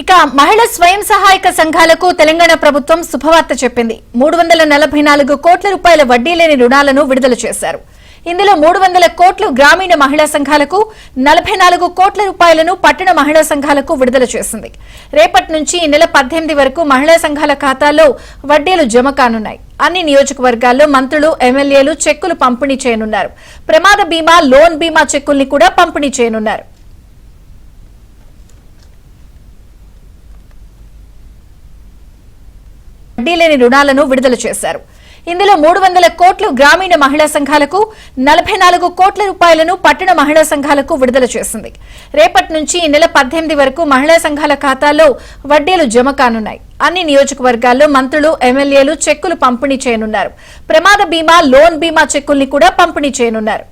ఇక మహిళా స్వయం సహాయక సంఘాలకు తెలంగాణ ప్రభుత్వం శుభవార్త చెప్పింది. 344 కోట్ల రూపాయల వడ్డీ లేని రుణాలను విడుదల చేశారు. ఇందులో 300 కోట్లు గ్రామీణ మహిళా సంఘాలకు, 44 కోట్ల రూపాయలను పట్టణ మహిళా సంఘాలకు విడుదల చేసింది. రేపటి నుంచి ఈ నెల 18 వరకు మహిళా సంఘాల ఖాతాల్లో వడ్డీలు జమ కానున్నాయి. అన్ని నియోజకవర్గాల్లో మంత్రులు, ఎమ్మెల్యేలు చెక్కులు పంపిణీ చేయనున్నారు. ప్రమాద బీమా, లోన్ బీమా చెక్కుల్ని కూడా పంపిణీ చేయనున్నారు. వడ్డీ లేని రుణాలను విడుదల చేశారు. ఇందులో 300 కోట్లు గ్రామీణ మహిళా సంఘాలకు, 44 కోట్ల రూపాయలను పట్టణ మహిళా సంఘాలకు విడుదల చేసింది. రేపటి నుంచి ఈ నెల 18 వరకు మహిళా సంఘాల ఖాతాల్లో వడ్డీలు జమ కానున్నాయి. అన్ని నియోజకవర్గాల్లో మంత్రులు, ఎమ్మెల్యేలు చెక్కులు పంపిణీ చేయనున్నారు. ప్రమాద బీమా, లోన్ బీమా చెక్కుల్ని కూడా పంపిణీ చేయనున్నారు.